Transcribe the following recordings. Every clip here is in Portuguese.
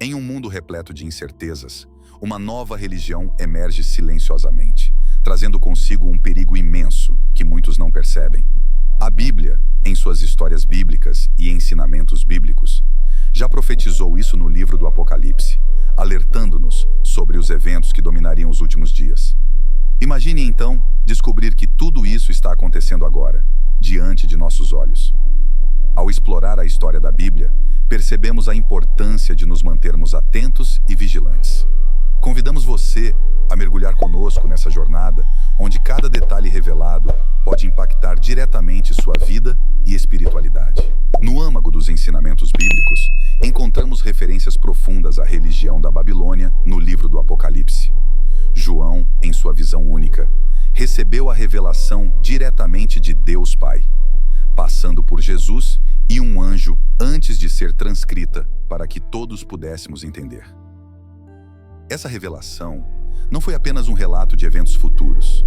Em um mundo repleto de incertezas, uma nova religião emerge silenciosamente, trazendo consigo um perigo imenso que muitos não percebem. A Bíblia, em suas histórias bíblicas e ensinamentos bíblicos, já profetizou isso no livro do Apocalipse, alertando-nos sobre os eventos que dominariam os últimos dias. Imagine então descobrir que tudo isso está acontecendo agora, diante de nossos olhos. Ao explorar a história da Bíblia, percebemos a importância de nos mantermos atentos e vigilantes. Convidamos você a mergulhar conosco nessa jornada, onde cada detalhe revelado pode impactar diretamente sua vida e espiritualidade. No âmago dos ensinamentos bíblicos, encontramos referências profundas à religião da Babilônia no livro do Apocalipse. João, em sua visão única, recebeu a revelação diretamente de Deus Pai, passando por Jesus e um anjo antes de ser transcrita para que todos pudéssemos entender. Essa revelação não foi apenas um relato de eventos futuros,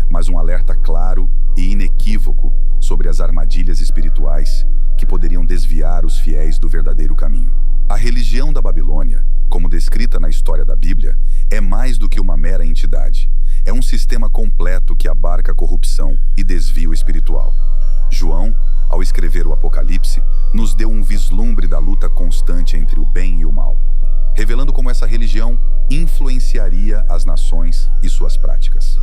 mas um alerta claro e inequívoco sobre as armadilhas espirituais que poderiam desviar os fiéis do verdadeiro caminho. A religião da Babilônia, como descrita na história da Bíblia, é mais do que uma mera entidade. É um sistema completo que abarca corrupção e desvio espiritual. João, ao escrever o Apocalipse, nos deu um vislumbre da luta constante entre o bem e o mal, revelando como essa religião influenciaria as nações e suas práticas.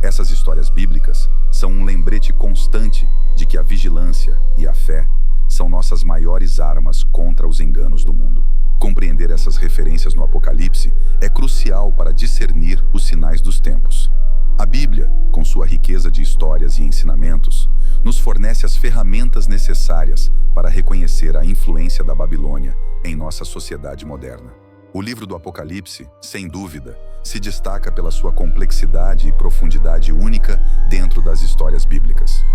Essas histórias bíblicas são um lembrete constante de que a vigilância e a fé são nossas maiores armas contra os enganos do mundo. Compreender essas referências no Apocalipse é crucial para discernir os sinais dos tempos. A Bíblia, com sua riqueza de histórias e ensinamentos, nos fornece as ferramentas necessárias para reconhecer a influência da Babilônia em nossa sociedade moderna. O livro do Apocalipse, sem dúvida, se destaca pela sua complexidade e profundidade única dentro das histórias bíblicas.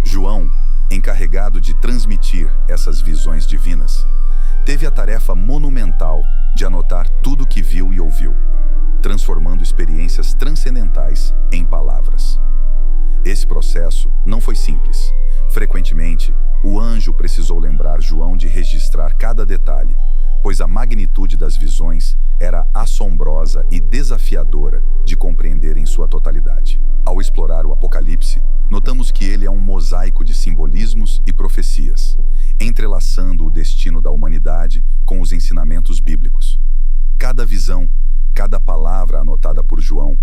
João, encarregado de transmitir essas visões divinas, teve a tarefa monumental de anotar tudo o que viu e ouviu, transformando experiências transcendentais em palavras. Esse processo não foi simples. Frequentemente, o anjo precisou lembrar João de registrar cada detalhe, pois a magnitude das visões era assombrosa e desafiadora de compreender em sua totalidade. Ao explorar o Apocalipse, notamos que ele é um mosaico de simbolismos e profecias, entrelaçando o destino da humanidade com os ensinamentos bíblicos. Cada visão, cada palavra anotada por João,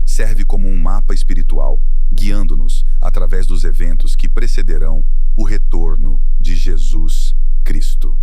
serve como um mapa espiritual, guiando-nos através dos eventos que precederão o retorno de Jesus Cristo.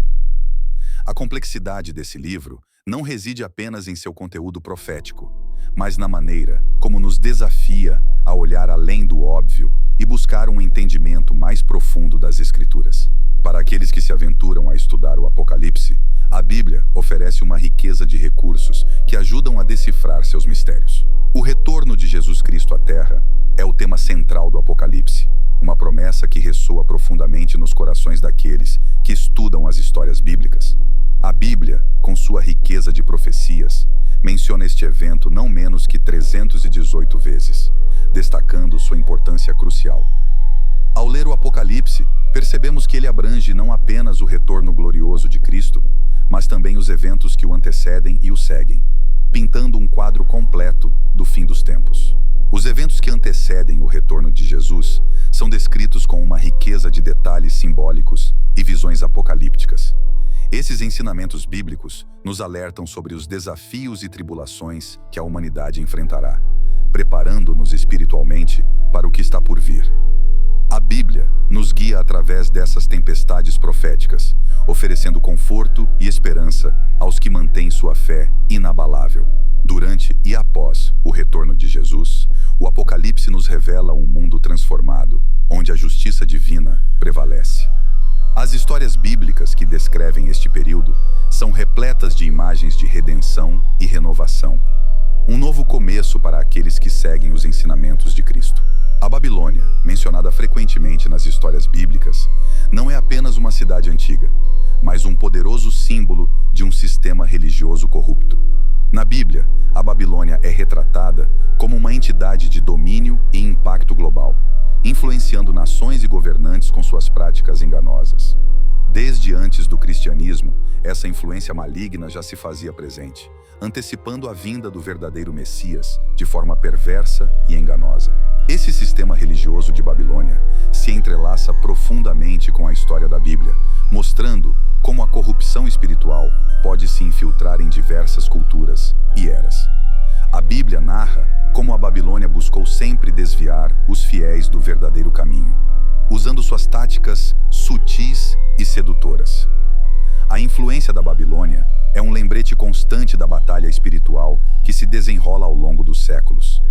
A complexidade desse livro não reside apenas em seu conteúdo profético, mas na maneira como nos desafia a olhar além do óbvio e buscar um entendimento mais profundo das Escrituras. Para aqueles que se aventuram a estudar o Apocalipse, a Bíblia oferece uma riqueza de recursos que ajudam a decifrar seus mistérios. O retorno de Jesus Cristo à Terra é o tema central do Apocalipse, uma promessa que ressoa profundamente nos corações daqueles que estudam as histórias bíblicas. A Bíblia, com sua riqueza de profecias, menciona este evento não menos que 318 vezes, destacando sua importância crucial. Ao ler o Apocalipse, percebemos que ele abrange não apenas o retorno glorioso de Cristo, mas também os eventos que o antecedem e o seguem, pintando um quadro completo do fim dos tempos. Os eventos que antecedem o retorno de Jesus são descritos com uma riqueza de detalhes simbólicos e visões apocalípticas. Esses ensinamentos bíblicos nos alertam sobre os desafios e tribulações que a humanidade enfrentará, preparando-nos espiritualmente para o que está por vir. A Bíblia nos guia através dessas tempestades proféticas, oferecendo conforto e esperança aos que mantêm sua fé inabalável. Durante e após o retorno de Jesus, o Apocalipse nos revela um mundo transformado, onde a justiça divina prevalece. As histórias bíblicas que descrevem este período são repletas de imagens de redenção e renovação. Um novo começo para aqueles que seguem os ensinamentos de Cristo. A Babilônia, mencionada frequentemente nas histórias bíblicas, não é apenas uma cidade antiga, mas um poderoso símbolo de um sistema religioso corrupto. Na Bíblia, a Babilônia é retratada como uma entidade de domínio e impacto global, influenciando nações e governantes com suas práticas enganosas. Desde antes do cristianismo, essa influência maligna já se fazia presente, antecipando a vinda do verdadeiro Messias de forma perversa e enganosa. Esse sistema religioso de Babilônia se entrelaça profundamente com a história da Bíblia, mostrando como a corrupção espiritual pode se infiltrar em diversas culturas e eras. A Bíblia narra como a Babilônia buscou sempre desviar os fiéis do verdadeiro caminho, usando suas táticas sutis e sedutoras. A influência da Babilônia é um lembrete constante da batalha espiritual que se desenrola ao longo dos séculos,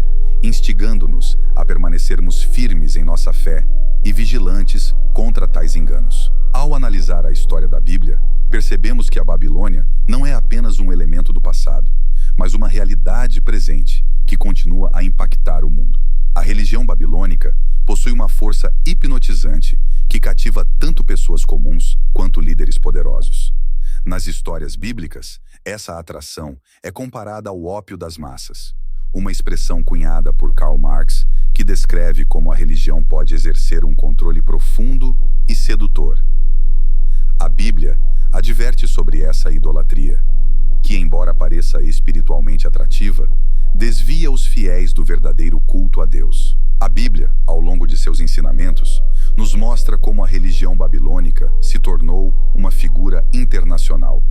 instigando-nos a permanecermos firmes em nossa fé e vigilantes contra tais enganos. Ao analisar a história da Bíblia, percebemos que a Babilônia não é apenas um elemento do passado, mas uma realidade presente que continua a impactar o mundo. A religião babilônica possui uma força hipnotizante que cativa tanto pessoas comuns quanto líderes poderosos. Nas histórias bíblicas, essa atração é comparada ao ópio das massas, uma expressão cunhada por Karl Marx que descreve como a religião pode exercer um controle profundo e sedutor. A Bíblia adverte sobre essa idolatria, que, embora pareça espiritualmente atrativa, desvia os fiéis do verdadeiro culto a Deus. A Bíblia, ao longo de seus ensinamentos, nos mostra como a religião babilônica se tornou uma figura internacional,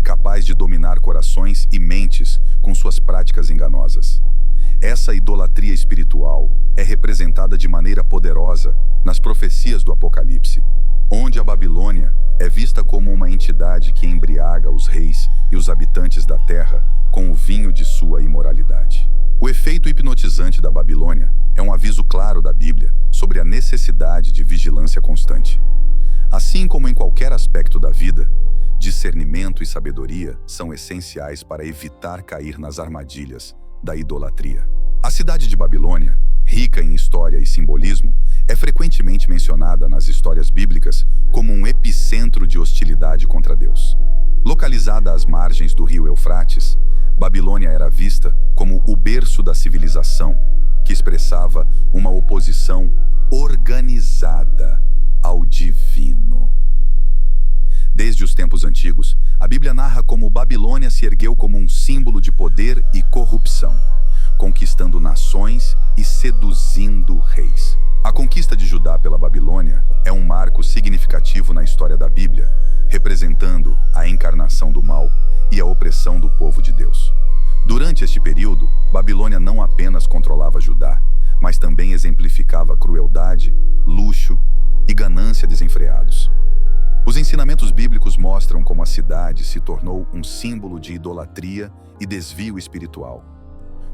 capaz de dominar corações e mentes com suas práticas enganosas. Essa idolatria espiritual é representada de maneira poderosa nas profecias do Apocalipse, onde a Babilônia é vista como uma entidade que embriaga os reis e os habitantes da terra com o vinho de sua imoralidade. O efeito hipnotizante da Babilônia é um aviso claro da Bíblia sobre a necessidade de vigilância constante. Assim como em qualquer aspecto da vida, discernimento e sabedoria são essenciais para evitar cair nas armadilhas da idolatria. A cidade de Babilônia, rica em história e simbolismo, é frequentemente mencionada nas histórias bíblicas como um epicentro de hostilidade contra Deus. Localizada às margens do rio Eufrates, Babilônia era vista como o berço da civilização, que expressava uma oposição organizada ao divino. Desde os tempos antigos, a Bíblia narra como Babilônia se ergueu como um símbolo de poder e corrupção, conquistando nações e seduzindo reis. A conquista de Judá pela Babilônia é um marco significativo na história da Bíblia, representando a encarnação do mal e a opressão do povo de Deus. Durante este período, Babilônia não apenas controlava Judá, mas também exemplificava crueldade, luxo e ganância desenfreados. Os ensinamentos bíblicos mostram como a cidade se tornou um símbolo de idolatria e desvio espiritual,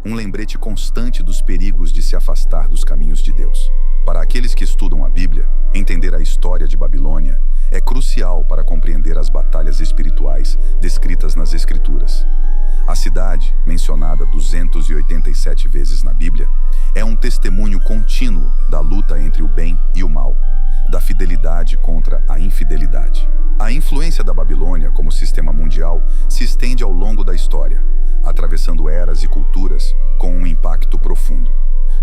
um lembrete constante dos perigos de se afastar dos caminhos de Deus. Para aqueles que estudam a Bíblia, entender a história de Babilônia é crucial para compreender as batalhas espirituais descritas nas Escrituras. A cidade, mencionada 287 vezes na Bíblia, é um testemunho contínuo da luta entre o bem e o mal, da fidelidade contra a infidelidade. A influência da Babilônia como sistema mundial se estende ao longo da história, atravessando eras e culturas com um impacto profundo.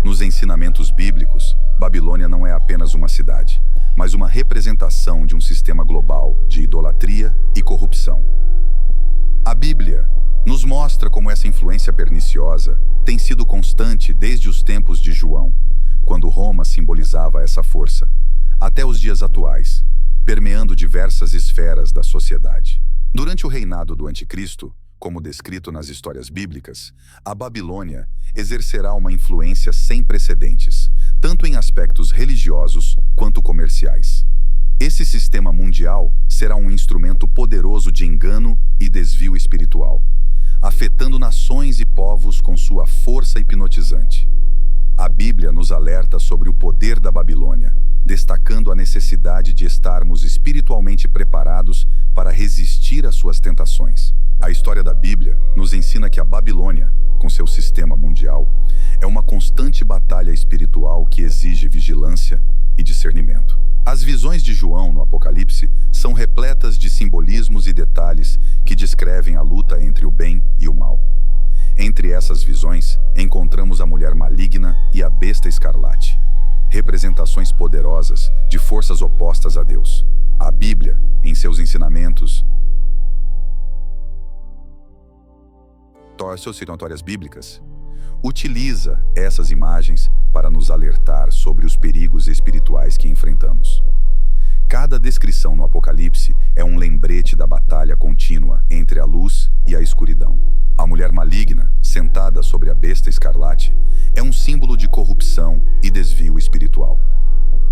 Nos ensinamentos bíblicos, Babilônia não é apenas uma cidade, mas uma representação de um sistema global de idolatria e corrupção. A Bíblia nos mostra como essa influência perniciosa tem sido constante desde os tempos de João, quando Roma simbolizava essa força, até os dias atuais, permeando diversas esferas da sociedade. Durante o reinado do Anticristo, como descrito nas histórias bíblicas, a Babilônia exercerá uma influência sem precedentes, tanto em aspectos religiosos quanto comerciais. Esse sistema mundial será um instrumento poderoso de engano e desvio espiritual, afetando nações e povos com sua força hipnotizante. A Bíblia nos alerta sobre o poder da Babilônia, destacando a necessidade de estarmos espiritualmente preparados para resistir às suas tentações. A história da Bíblia nos ensina que a Babilônia, com seu sistema mundial, é uma constante batalha espiritual que exige vigilância e discernimento. As visões de João no Apocalipse são repletas de simbolismos e detalhes que descrevem a luta entre o bem e o mal. Entre essas visões, encontramos a mulher maligna e a besta escarlate, representações poderosas de forças opostas a Deus. A Bíblia, em seus ensinamentos socionotórias bíblicas, utiliza essas imagens para nos alertar sobre os perigos espirituais que enfrentamos. Cada descrição no Apocalipse é um lembrete da batalha contínua entre a luz e a escuridão. A mulher maligna, sentada sobre a besta escarlate, é um símbolo de corrupção e desvio espiritual.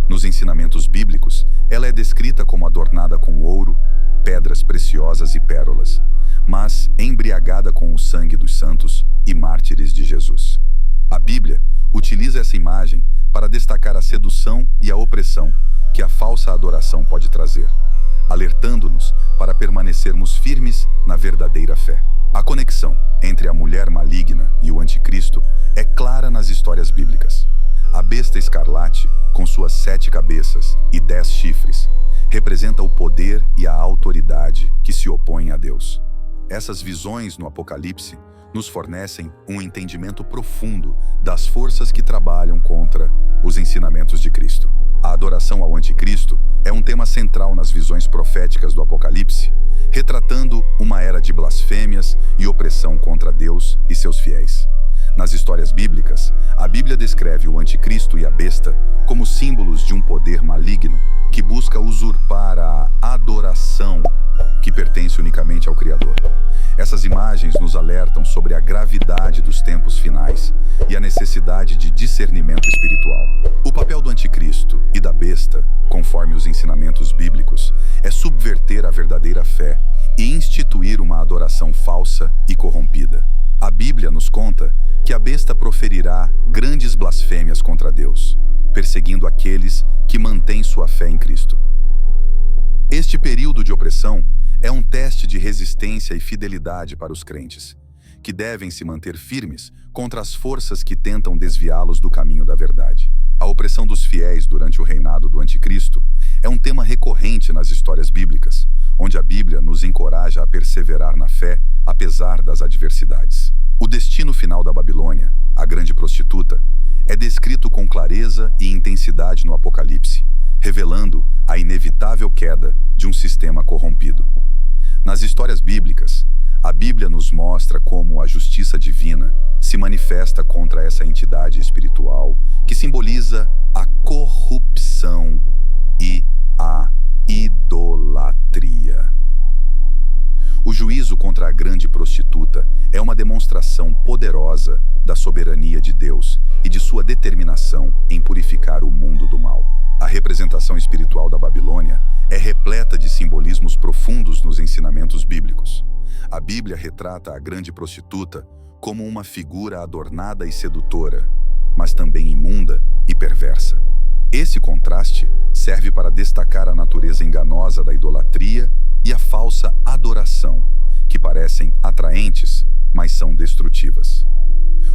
Nos ensinamentos bíblicos, ela é descrita como adornada com ouro, pedras preciosas e pérolas, mas embriagada com o sangue dos santos e mártires de Jesus. A Bíblia utiliza essa imagem para destacar a sedução e a opressão que a falsa adoração pode trazer, alertando-nos para permanecermos firmes na verdadeira fé. A conexão entre a mulher maligna e o anticristo é clara nas histórias bíblicas. A besta escarlate, com suas 7 cabeças e 10 chifres, representa o poder e a autoridade que se opõem a Deus. Essas visões no Apocalipse nos fornecem um entendimento profundo das forças que trabalham contra os ensinamentos de Cristo. A adoração ao anticristo é um tema central nas visões proféticas do Apocalipse, retratando uma era de blasfêmias e opressão contra Deus e seus fiéis. Nas histórias bíblicas, a Bíblia descreve o anticristo e a besta como símbolos de um poder maligno que busca usurpar a adoração que pertence unicamente ao Criador. Essas imagens nos alertam sobre a gravidade dos tempos finais e a necessidade de discernimento espiritual. O papel do anticristo e da besta, conforme os ensinamentos bíblicos, é subverter a verdadeira fé e instituir uma adoração falsa e corrompida. A Bíblia nos conta que a besta proferirá grandes blasfêmias contra Deus, perseguindo aqueles que mantêm sua fé em Cristo. Este período de opressão é um teste de resistência e fidelidade para os crentes, que devem se manter firmes contra as forças que tentam desviá-los do caminho da verdade. A opressão dos fiéis durante o reinado do anticristo é um tema recorrente nas histórias bíblicas, onde a Bíblia nos encoraja a perseverar na fé apesar das adversidades. O destino final da Babilônia, a grande prostituta, é descrito com clareza e intensidade no Apocalipse, revelando a inevitável queda de um sistema corrompido. Nas histórias bíblicas, a Bíblia nos mostra como a justiça divina se manifesta contra essa entidade espiritual que simboliza a corrupção e a idolatria. O juízo contra a grande prostituta é uma demonstração poderosa da soberania de Deus e de sua determinação em purificar o mundo do mal. A representação espiritual da Babilônia é repleta de simbolismos profundos nos ensinamentos bíblicos. A Bíblia retrata a grande prostituta como uma figura adornada e sedutora, mas também imunda e perversa. Esse contraste serve para destacar a natureza enganosa da idolatria e a falsa adoração, que parecem atraentes, mas são destrutivas.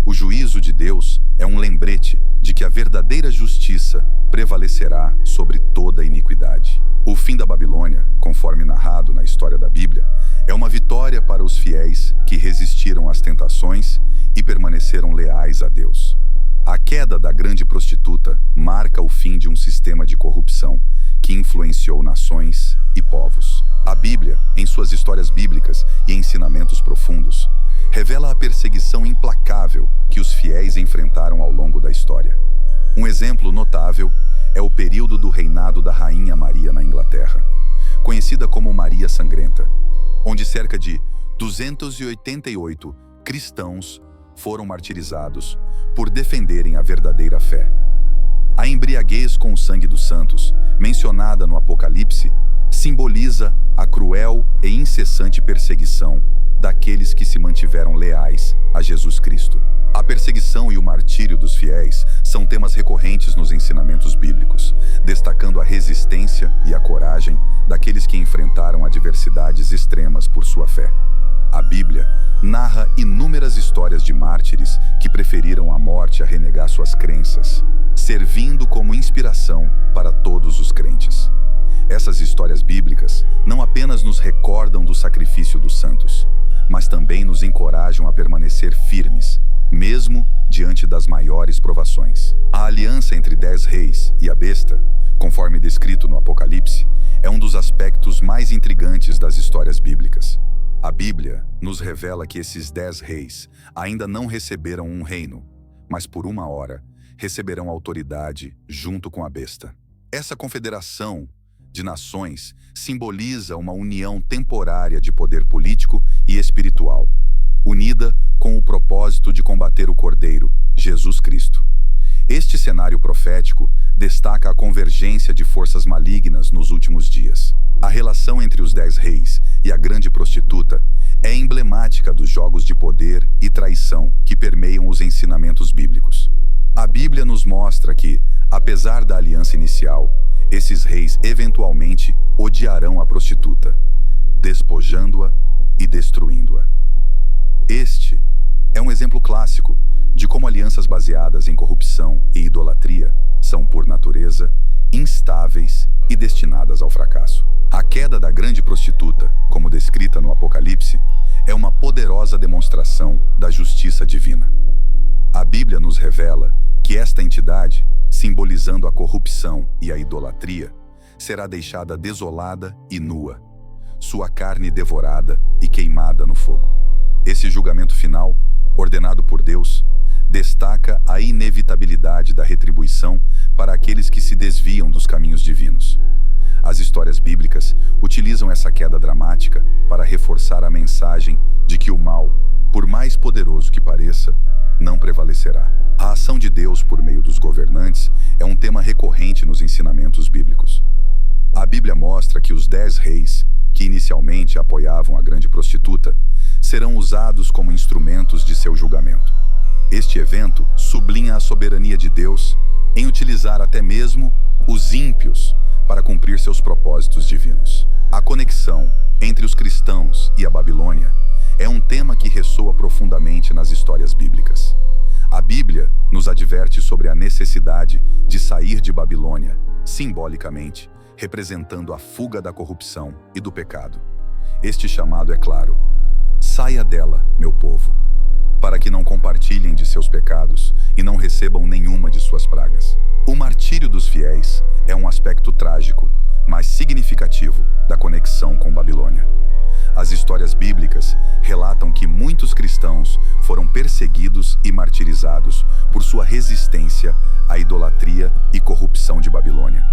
O juízo de Deus é um lembrete de que a verdadeira justiça prevalecerá sobre toda iniquidade. O fim da Babilônia, conforme narrado na história da Bíblia, é uma vitória para os fiéis que resistiram às tentações e permaneceram leais a Deus. A queda da grande prostituta marca o fim de um sistema de corrupção que influenciou nações e povos. A Bíblia, em suas histórias bíblicas e ensinamentos profundos, revela a perseguição implacável que os fiéis enfrentaram ao longo da história. Um exemplo notável é o período do reinado da Rainha Maria na Inglaterra, conhecida como Maria Sangrenta, onde cerca de 288 cristãos foram martirizados por defenderem a verdadeira fé. A embriaguez com o sangue dos santos, mencionada no Apocalipse, simboliza a cruel e incessante perseguição daqueles que se mantiveram leais a Jesus Cristo. A perseguição e o martírio dos fiéis são temas recorrentes nos ensinamentos bíblicos, destacando a resistência e a coragem daqueles que enfrentaram adversidades extremas por sua fé. A Bíblia narra inúmeras histórias de mártires que preferiram a morte a renegar suas crenças, servindo como inspiração para todos os crentes. Essas histórias bíblicas não apenas nos recordam do sacrifício dos santos, mas também nos encorajam a permanecer firmes, mesmo diante das maiores provações. A aliança entre 10 reis e a besta, conforme descrito no Apocalipse, é um dos aspectos mais intrigantes das histórias bíblicas. A Bíblia nos revela que esses 10 reis ainda não receberam um reino, mas por uma hora receberão autoridade junto com a besta. Essa confederação de nações simboliza uma união temporária de poder político e espiritual, unida com o propósito de combater o Cordeiro, Jesus Cristo. Este cenário profético destaca a convergência de forças malignas nos últimos dias. A relação entre os 10 reis e a grande prostituta é emblemática dos jogos de poder e traição que permeiam os ensinamentos bíblicos. A Bíblia nos mostra que, apesar da aliança inicial, esses reis eventualmente odiarão a prostituta, despojando-a e destruindo-a. Este é um exemplo clássico de como alianças baseadas em corrupção e idolatria são, por natureza, instáveis e destinadas ao fracasso. A queda da grande prostituta, como descrita no Apocalipse, é uma poderosa demonstração da justiça divina. A Bíblia nos revela que esta entidade, simbolizando a corrupção e a idolatria, será deixada desolada e nua, sua carne devorada e queimada no fogo. Esse julgamento final, ordenado por Deus, destaca a inevitabilidade da retribuição para aqueles que se desviam dos caminhos divinos. As histórias bíblicas utilizam essa queda dramática para reforçar a mensagem de que o mal, por mais poderoso que pareça, não prevalecerá. A ação de Deus por meio dos governantes é um tema recorrente nos ensinamentos bíblicos. A Bíblia mostra que os 10 reis, que inicialmente apoiavam a grande prostituta, serão usados como instrumentos de seu julgamento. Este evento sublinha a soberania de Deus em utilizar até mesmo os ímpios para cumprir seus propósitos divinos. A conexão entre os cristãos e a Babilônia é um tema que ressoa profundamente nas histórias bíblicas. A Bíblia nos adverte sobre a necessidade de sair de Babilônia, simbolicamente, representando a fuga da corrupção e do pecado. Este chamado é claro: saia dela, meu povo, para que não compartilhem de seus pecados e não recebam nenhuma de suas pragas. O martírio dos fiéis é um aspecto trágico, mas significativo da conexão com Babilônia. As histórias bíblicas relatam que muitos cristãos foram perseguidos e martirizados por sua resistência à idolatria e corrupção de Babilônia.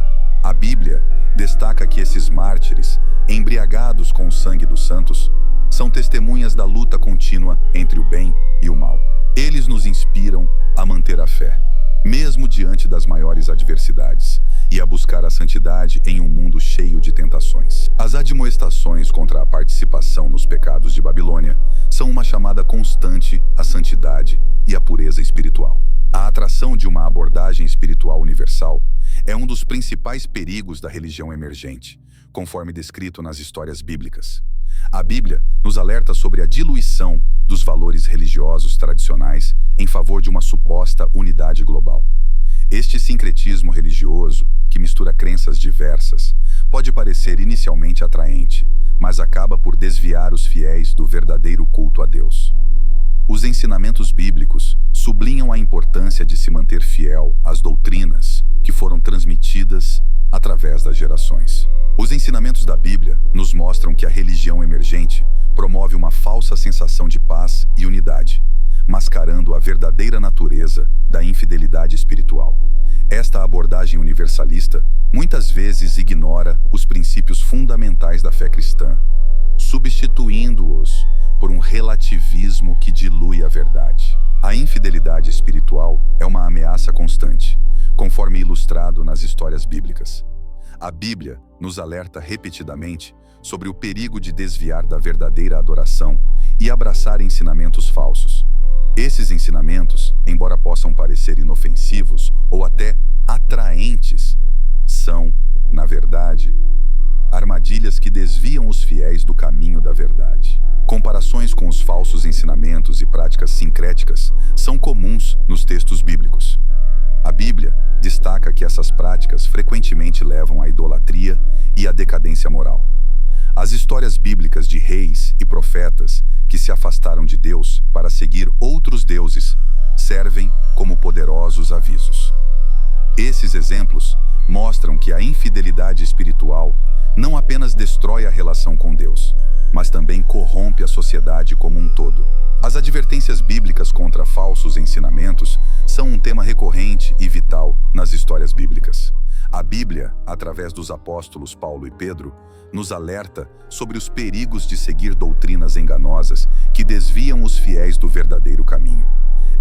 A Bíblia destaca que esses mártires, embriagados com o sangue dos santos, são testemunhas da luta contínua entre o bem e o mal. Eles nos inspiram a manter a fé, mesmo diante das maiores adversidades, e a buscar a santidade em um mundo cheio de tentações. As admoestações contra a participação nos pecados de Babilônia são uma chamada constante à santidade e à pureza espiritual. A atração de uma abordagem espiritual universal é um dos principais perigos da religião emergente, conforme descrito nas histórias bíblicas. A Bíblia nos alerta sobre a diluição dos valores religiosos tradicionais em favor de uma suposta unidade global. Este sincretismo religioso, que mistura crenças diversas, pode parecer inicialmente atraente, mas acaba por desviar os fiéis do verdadeiro culto a Deus. Os ensinamentos bíblicos sublinham a importância de se manter fiel às doutrinas que foram transmitidas através das gerações. Os ensinamentos da Bíblia nos mostram que a religião emergente promove uma falsa sensação de paz e unidade, mascarando a verdadeira natureza da infidelidade espiritual. Esta abordagem universalista muitas vezes ignora os princípios fundamentais da fé cristã, substituindo-os por um relativismo que dilui a verdade. A infidelidade espiritual é uma ameaça constante, conforme ilustrado nas histórias bíblicas. A Bíblia nos alerta repetidamente sobre o perigo de desviar da verdadeira adoração e abraçar ensinamentos falsos. Esses ensinamentos, embora possam parecer inofensivos ou até atraentes, são, na verdade, armadilhas que desviam os fiéis do caminho da verdade. Comparações com os falsos ensinamentos e práticas sincréticas são comuns nos textos bíblicos. A Bíblia destaca que essas práticas frequentemente levam à idolatria e à decadência moral. As histórias bíblicas de reis e profetas que se afastaram de Deus para seguir outros deuses servem como poderosos avisos. Esses exemplos mostram que a infidelidade espiritual não apenas destrói a relação com Deus, mas também corrompe a sociedade como um todo. As advertências bíblicas contra falsos ensinamentos são um tema recorrente e vital nas histórias bíblicas. A Bíblia, através dos apóstolos Paulo e Pedro, nos alerta sobre os perigos de seguir doutrinas enganosas que desviam os fiéis do verdadeiro caminho.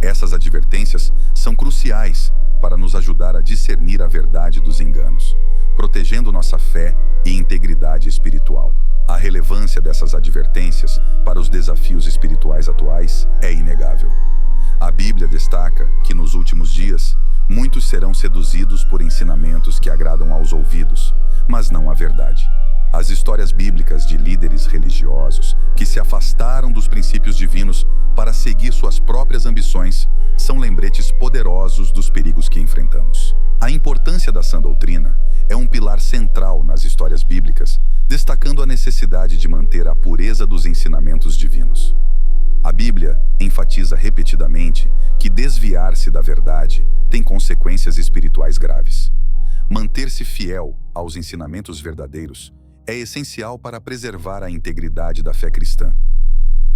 Essas advertências são cruciais para nos ajudar a discernir a verdade dos enganos, protegendo nossa fé e integridade espiritual. A relevância dessas advertências para os desafios espirituais atuais é inegável. A Bíblia destaca que nos últimos dias, muitos serão seduzidos por ensinamentos que agradam aos ouvidos, mas não à verdade. As histórias bíblicas de líderes religiosos que se afastaram dos princípios divinos para seguir suas próprias ambições são lembretes poderosos dos perigos que enfrentamos. A importância da sã doutrina é um pilar central nas histórias bíblicas, destacando a necessidade de manter a pureza dos ensinamentos divinos. A Bíblia enfatiza repetidamente que desviar-se da verdade tem consequências espirituais graves. Manter-se fiel aos ensinamentos verdadeiros é essencial para preservar a integridade da fé cristã.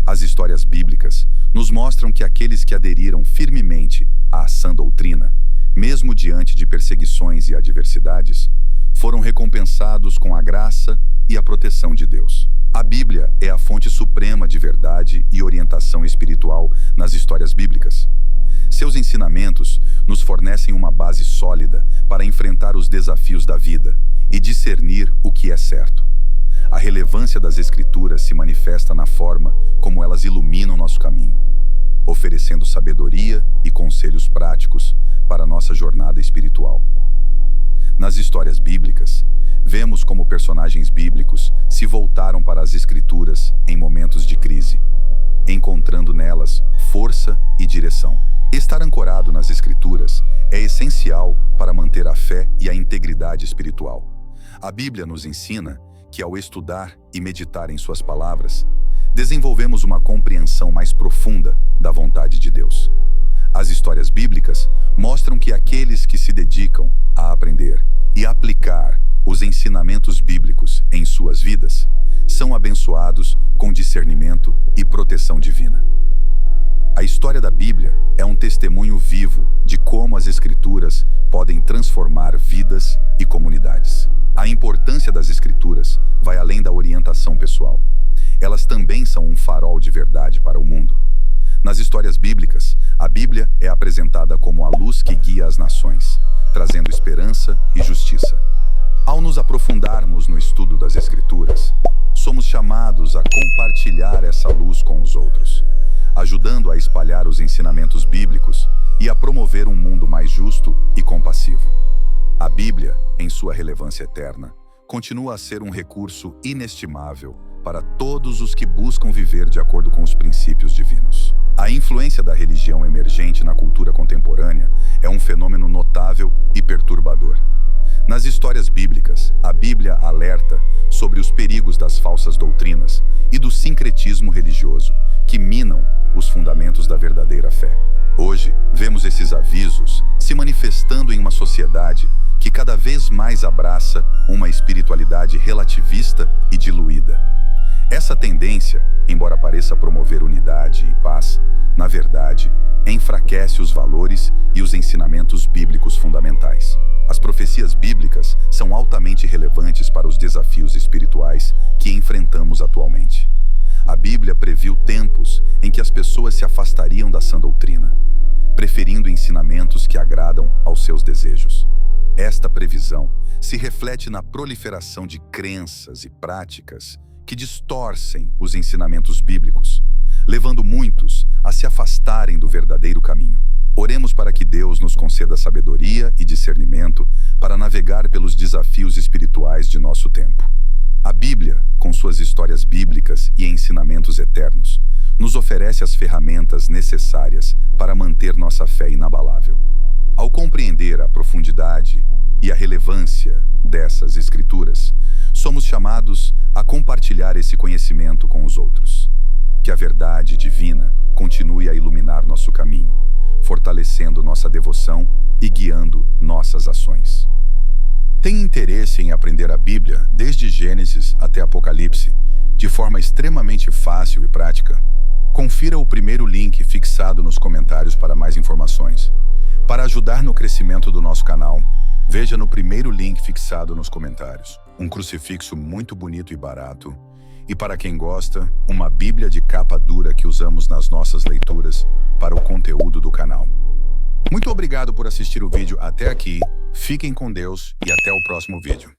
As histórias bíblicas nos mostram que aqueles que aderiram firmemente à sã doutrina, mesmo diante de perseguições e adversidades, foram recompensados com a graça e a proteção de Deus. A Bíblia é a fonte suprema de verdade e orientação espiritual nas histórias bíblicas. Seus ensinamentos nos fornecem uma base sólida para enfrentar os desafios da vida e discernir o que é certo. A relevância das Escrituras se manifesta na forma como elas iluminam nosso caminho, oferecendo sabedoria e conselhos práticos para nossa jornada espiritual. Nas histórias bíblicas, vemos como personagens bíblicos se voltaram para as Escrituras em momentos de crise, encontrando nelas força e direção. Estar ancorado nas Escrituras é essencial para manter a fé e a integridade espiritual. A Bíblia nos ensina que, ao estudar e meditar em suas palavras, desenvolvemos uma compreensão mais profunda da vontade de Deus. As histórias bíblicas mostram que aqueles que se dedicam a aprender e aplicar os ensinamentos bíblicos em suas vidas são abençoados com discernimento e proteção divina. A história da Bíblia é um testemunho vivo de como as Escrituras podem transformar vidas e comunidades. A importância das Escrituras vai além da orientação pessoal. Elas também são um farol de verdade para o mundo. Nas histórias bíblicas, a Bíblia é apresentada como a luz que guia as nações, trazendo esperança e justiça. Ao nos aprofundarmos no estudo das Escrituras, somos chamados a compartilhar essa luz com os outros, ajudando a espalhar os ensinamentos bíblicos e a promover um mundo mais justo e compassivo. A Bíblia, em sua relevância eterna, continua a ser um recurso inestimável para todos os que buscam viver de acordo com os princípios divinos. A influência da religião emergente na cultura contemporânea é um fenômeno notável e perturbador. Nas histórias bíblicas, a Bíblia alerta sobre os perigos das falsas doutrinas e do sincretismo religioso, que minam os fundamentos da verdadeira fé. Hoje, vemos esses avisos se manifestando em uma sociedade que cada vez mais abraça uma espiritualidade relativista e diluída. Essa tendência, embora pareça promover unidade e paz, na verdade, enfraquece os valores e os ensinamentos bíblicos fundamentais. As profecias bíblicas são altamente relevantes para os desafios espirituais que enfrentamos atualmente. A Bíblia previu tempos em que as pessoas se afastariam da sã doutrina, preferindo ensinamentos que agradam aos seus desejos. Esta previsão se reflete na proliferação de crenças e práticas que distorcem os ensinamentos bíblicos, levando muitos a se afastarem do verdadeiro caminho. Oremos para que Deus nos conceda sabedoria e discernimento para navegar pelos desafios espirituais de nosso tempo. A Bíblia, com suas histórias bíblicas e ensinamentos eternos, nos oferece as ferramentas necessárias para manter nossa fé inabalável. Ao compreender a profundidade e a relevância dessas Escrituras, somos chamados a compartilhar esse conhecimento com os outros. Que a verdade divina continue a iluminar nosso caminho, fortalecendo nossa devoção e guiando nossas ações. Tem interesse em aprender a Bíblia desde Gênesis até Apocalipse, de forma extremamente fácil e prática? Confira o primeiro link fixado nos comentários para mais informações. Para ajudar no crescimento do nosso canal, veja no primeiro link fixado nos comentários. Um crucifixo muito bonito e barato. E para quem gosta, uma Bíblia de capa dura que usamos nas nossas leituras para o conteúdo do canal. Muito obrigado por assistir o vídeo até aqui, fiquem com Deus e até o próximo vídeo.